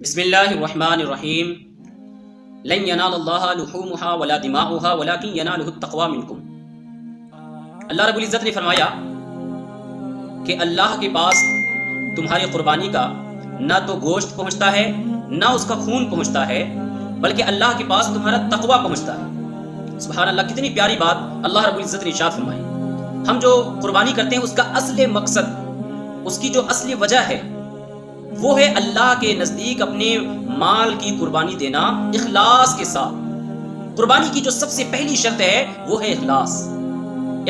بسم اللہ الرحمن الرحیم لن ینال اللہ لحومها ولا دماؤها ولکن ینالہ التقوی منکم۔ اللہ رب العزت نے فرمایا کہ اللہ کے پاس تمہاری قربانی کا نہ تو گوشت پہنچتا ہے نہ اس کا خون پہنچتا ہے، بلکہ اللہ کے پاس تمہارا تقوی پہنچتا ہے۔ سبحان اللہ، کتنی پیاری بات اللہ رب العزت نے ارشاد فرمائی۔ ہم جو قربانی کرتے ہیں اس کا اصل مقصد، اس کی جو اصل وجہ ہے وہ ہے اللہ کے نزدیک اپنے مال کی قربانی دینا اخلاص کے ساتھ۔ قربانی کی جو سب سے پہلی شرط ہے وہ ہے اخلاص۔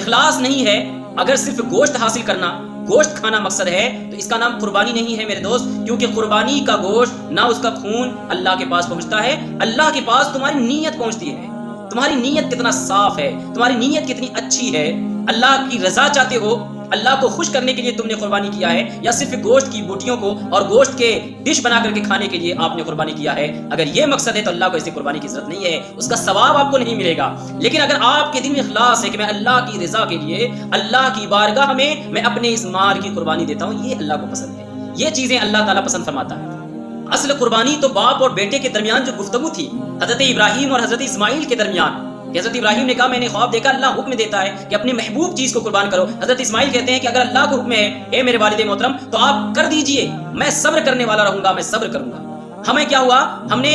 اخلاص نہیں ہے اگر صرف گوشت حاصل کرنا، گوشت کھانا مقصد ہے تو اس کا نام قربانی نہیں ہے میرے دوست، کیونکہ قربانی کا گوشت نہ اس کا خون اللہ کے پاس پہنچتا ہے، اللہ کے پاس تمہاری نیت پہنچتی ہے۔ تمہاری نیت کتنا صاف ہے، تمہاری نیت کتنی اچھی ہے، اللہ کی رضا چاہتے ہو، اللہ کو خوش کرنے کے لیے تم نے قربانی کیا ہے، یا صرف گوشت کی بوٹیوں کو اور گوشت کے ڈش بنا کر کے کھانے کے لیے آپ نے قربانی کیا ہے۔ اگر یہ مقصد ہے تو اللہ کو ایسی قربانی کی ضرورت نہیں ہے، اس کا ثواب آپ کو نہیں ملے گا۔ لیکن اگر آپ کے دل میں اخلاص ہے کہ میں اللہ کی رضا کے لیے، اللہ کی بارگاہ میں میں اپنے اس مال کی قربانی دیتا ہوں، یہ اللہ کو پسند ہے، یہ چیزیں اللہ تعالیٰ پسند فرماتا ہے۔ اصل قربانی تو باپ اور بیٹے کے درمیان جو گفتگو تھی حضرت ابراہیم اور حضرت اسماعیل کے درمیان، حضرت ابراہیم نے کہا میں نے خواب دیکھا، اللہ حکم دیتا ہے کہ اپنی محبوب چیز کو قربان کرو۔ حضرت اسماعیل کہتے ہیں کہ اگر اللہ کو حکم ہے اے میرے والد محترم تو آپ کر دیجئے، میں صبر کرنے والا رہوں گا، میں صبر کروں گا۔ ہمیں کیا ہوا، ہم نے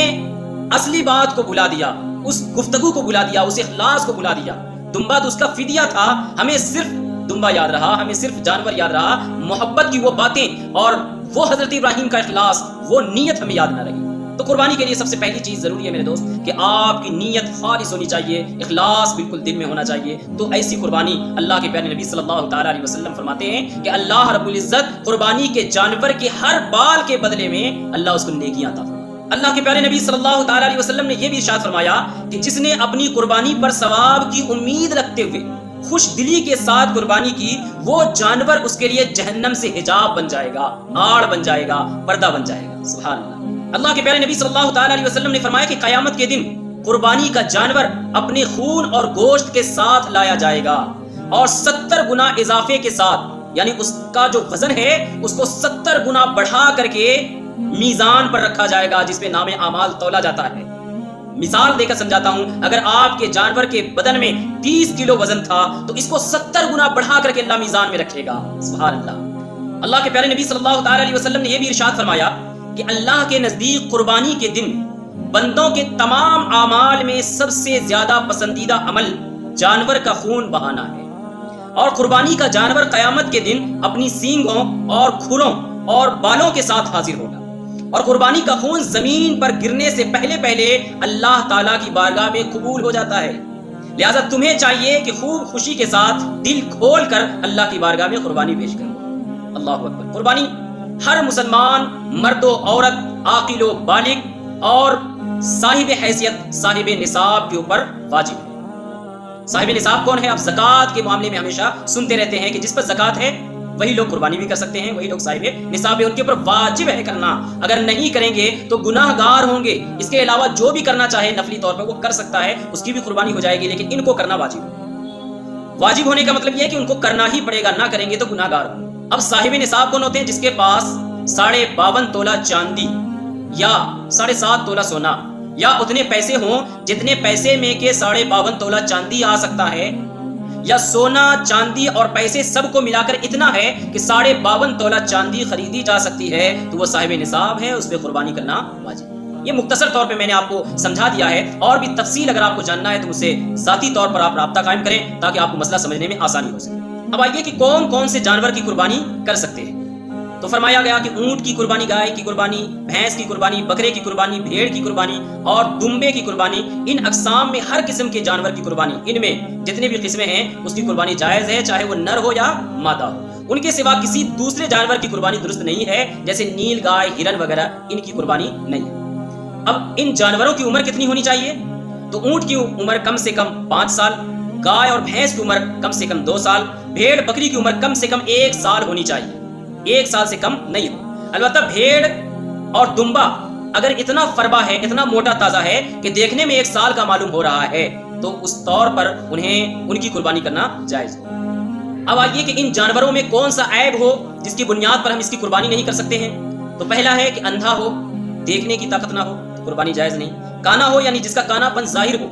اصلی بات کو بھلا دیا، اس گفتگو کو بھلا دیا، اس اخلاص کو بھلا دیا۔ دمبا تو اس کا فدیہ تھا، ہمیں صرف دمبا یاد رہا، ہمیں صرف جانور یاد رہا، محبت کی وہ باتیں اور وہ حضرت ابراہیم کا اخلاص، وہ نیت ہمیں یاد نہ رہی۔ تو قربانی کے لیے سب سے پہلی چیز ضروری ہے میرے دوست کہ آپ کی نیت خالص ہونی چاہیے، اخلاص بالکل دل میں ہونا چاہیے۔ تو ایسی قربانی اللہ کے پیارے نبی صلی اللہ تعالیٰ علیہ وسلم فرماتے ہیں کہ اللہ رب العزت قربانی کے جانور کے ہر بال کے بدلے میں اللہ اس کو نیکیاں عطا فرماتا ہے۔ اللہ کے پیارے نبی صلی اللہ تعالیٰ علیہ وسلم نے یہ بھی ارشاد فرمایا کہ جس نے اپنی قربانی پر ثواب کی امید رکھتے ہوئے خوش دلی کے ساتھ قربانی کی، وہ جانور اس کے لیے جہنم سے حجاب بن جائے گا، آڑ بن جائے گا، پردہ بن جائے گا۔ سبحان اللہ۔ اللہ کے پیارے نبی صلی اللہ تعالیٰ علیہ وسلم نے فرمایا کہ قیامت کے دن قربانی کا جانور اپنے خون اور گوشت کے ساتھ لایا جائے گا اور 70 گنا اضافے کے ساتھ، یعنی اس کا جو وزن ہے اس کو 70 گنا بڑھا کر کے میزان پر رکھا جائے گا جس پہ نام اعمال تولا جاتا ہے۔ مثال دے کر سمجھاتا ہوں، اگر آپ کے جانور کے بدن میں 30 کلو وزن تھا تو اس کو 70 گنا بڑھا کر کے اللہ میزان میں رکھے گا۔ سبحان اللہ۔ اللہ کے پیارے نبی صلی اللہ تعالیٰ علیہ وسلم نے یہ بھی ارشاد فرمایا کہ اللہ کے نزدیک قربانی کے دن بندوں کے تمام اعمال میں سب سے زیادہ پسندیدہ عمل جانور کا خون بہانا ہے، اور قربانی کا جانور قیامت کے دن اپنی سینگوں اور کھروں اور بالوں کے ساتھ حاضر ہوگا، اور قربانی کا خون زمین پر گرنے سے پہلے پہلے اللہ تعالیٰ کی بارگاہ میں قبول ہو جاتا ہے۔ لہذا تمہیں چاہیے کہ خوب خوشی کے ساتھ دل کھول کر اللہ کی بارگاہ میں قربانی پیش کرو۔ اللہ اکبر۔ قربانی ہر مسلمان مرد و عورت، عاقل و بالغ اور صاحب حیثیت، صاحب نصاب کے اوپر واجب ہے۔ صاحب نصاب کون ہے؟ آپ زکوٰۃ کے معاملے میں ہمیشہ سنتے رہتے ہیں کہ جس پر زکوٰۃ ہے وہی لوگ قربانی بھی کر سکتے ہیں، وہی لوگ صاحب نصاب ہے، ان کے اوپر واجب ہے کرنا۔ اگر نہیں کریں گے تو گناہ گار ہوں گے۔ اس کے علاوہ جو بھی کرنا چاہے نفلی طور پر وہ کر سکتا ہے، اس کی بھی قربانی ہو جائے گی، لیکن ان کو کرنا واجب ہے۔ واجب ہونے کا مطلب یہ ہے کہ ان کو کرنا ہی پڑے گا، نہ کریں گے تو گناہ گار ہوں گے۔ اب صاحب نصاب کون ہوتے ہیں؟ جس کے پاس 52.5 تولہ چاندی یا 7.5 تولہ سونا یا اتنے پیسے ہوں جتنے پیسے میں کہ 52.5 تولہ چاندی آ سکتا ہے، یا سونا چاندی اور پیسے سب کو ملا کر اتنا ہے کہ 52.5 تولہ چاندی خریدی جا سکتی ہے، تو وہ صاحب نصاب ہے، اس پہ قربانی کرنا واجب۔ یہ مختصر طور پہ میں نے آپ کو سمجھا دیا ہے، اور بھی تفصیل اگر آپ کو جاننا ہے تو مجھ سے ذاتی طور پر آپ رابطہ قائم کریں تاکہ آپ کو مسئلہ سمجھنے میں آسانی ہو سکے۔ اب آئیے کہ کون کون سے جانور کی قربانی کر سکتے ہیں۔ تو فرمایا گیا کہ اونٹ کی قربانی، گائے کی قربانی، بھینس کی قربانی، بکرے کی قربانی، بھیڑ کی قربانی اور دمبے کی قربانی، ان اقسام میں ہر قسم کے جانور کی قربانی، ان میں جتنے بھی قسمیں ہیں اس کی قربانی جائز ہے، چاہے وہ نر ہو یا مادہ ہو۔ ان کے سوا کسی دوسرے جانور کی قربانی درست نہیں ہے، جیسے نیل گائے، ہرن وغیرہ، ان کی قربانی نہیں ہے۔ اب ان جانوروں کی عمر کتنی ہونی چاہیے؟ تو اونٹ کی عمر کم سے کم 5 سال، گائے اور بھینس کی عمر کم سے کم 2 سال، بھیڑ بکری کی عمر کم سے کم 1 سال ہونی چاہیے، 1 سال سے کم نہیں ہو۔ البتہ بھیڑ اور دمبا اگر اتنا فربا ہے، اتنا موٹا تازہ ہے کہ دیکھنے میں 1 سال کا معلوم ہو رہا ہے، تو اس طور پر انہیں ان کی قربانی کرنا جائز ہے۔ اب آئیے کہ ان جانوروں میں کون سا عیب ہو جس کی بنیاد پر ہم اس کی قربانی نہیں کر سکتے ہیں۔ تو پہلا ہے کہ اندھا ہو، دیکھنے کی طاقت نہ ہو تو قربانی جائز نہیں، کانا ہو یعنی جس کا کانا پن ظاہر ہو،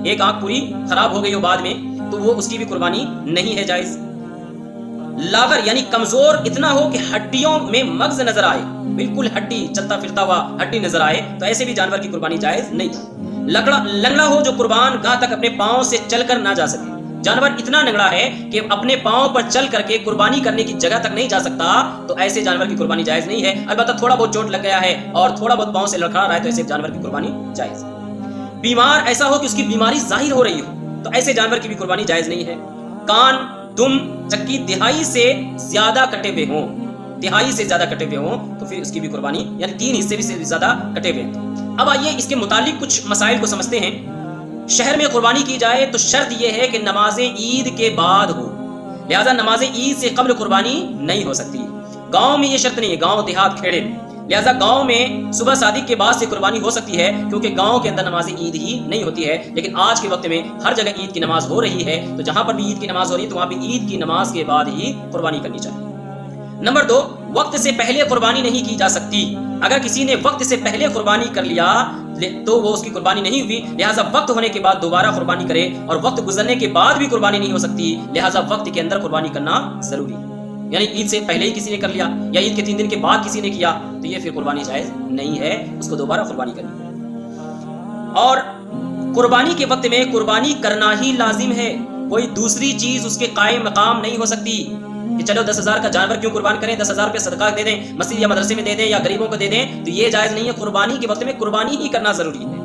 ایک آنکھ پوری خراب ہو گئی ہو بعد میں تو وہ اس کی بھی قربانی نہیں ہے جائز، لاغر یعنی کمزور اتنا ہو کہ ہڈیوں میں مغز نظر آئے، بالکل ہڈی چلتا پھرتا ہوا ہڈی نظر آئے تو ایسے بھی جانور کی قربانی جائز نہیں، لنگڑا ہو جو قربان گاہ تک اپنے پاؤں سے چل کر نہ جا سکے، جانور اتنا لنگڑا ہے کہ اپنے پاؤں پر چل کر کے قربانی کرنے کی جگہ تک نہیں جا سکتا تو ایسے جانور کی قربانی جائز نہیں ہے، البتہ تھوڑا بہت چوٹ لگ گیا ہے اور تھوڑا بہت پاؤں سے لڑکھڑا رہا ہے تو ایسے جانور کی قربانی جائز، بیمار ایسا ہو کہ اس کی بیماری ظاہر ہو رہی ہو تو ایسے جانور کی بھی قربانی جائز نہیں ہے، کان دم چکی دہائی سے زیادہ کٹے ہوئے ہوں، دہائی سے زیادہ کٹے ہوئے ہوں تو پھر اس کی بھی قربانی یعنی 3 حصے سے بھی زیادہ کٹے ہوئے ہیں۔ اب آئیے اس کے متعلق کچھ مسائل کو سمجھتے ہیں۔ شہر میں قربانی کی جائے تو شرط یہ ہے کہ نماز عید کے بعد ہو، لہذا نماز عید سے قبل قربانی نہیں ہو سکتی، گاؤں میں یہ شرط نہیں ہے، گاؤں دیہات کھیڑے میں، لہذا گاؤں میں صبح صادق کے بعد سے قربانی ہو سکتی ہے کیونکہ گاؤں کے اندر نماز عید ہی نہیں ہوتی ہے، لیکن آج کے وقت میں ہر جگہ عید کی نماز ہو رہی ہے تو جہاں پر بھی عید کی نماز ہو رہی ہے تو وہاں بھی عید کی نماز کے بعد ہی قربانی کرنی چاہیے۔ نمبر 2، وقت سے پہلے قربانی نہیں کی جا سکتی، اگر کسی نے وقت سے پہلے قربانی کر لیا تو وہ اس کی قربانی نہیں ہوئی، لہٰذا وقت ہونے کے بعد دوبارہ قربانی کرے، اور وقت گزرنے کے بعد بھی قربانی نہیں ہو سکتی، لہٰذا وقت کے اندر قربانی کرنا ضروری ہے، یعنی عید سے پہلے ہی کسی نے کر لیا یا عید کے 3 دن کے بعد کسی نے کیا تو یہ پھر قربانی جائز نہیں ہے، اس کو دوبارہ قربانی کرنی ہے۔ اور قربانی کے وقت میں قربانی کرنا ہی لازم ہے، کوئی دوسری چیز اس کے قائم مقام نہیں ہو سکتی کہ چلو 10,000 کا جانور کیوں قربان کریں، 10,000 روپے صدقہ دے دیں، مسجد یا مدرسے میں دے دیں یا غریبوں کو دے دیں، تو یہ جائز نہیں ہے، قربانی کے وقت میں قربانی ہی کرنا ضروری ہے۔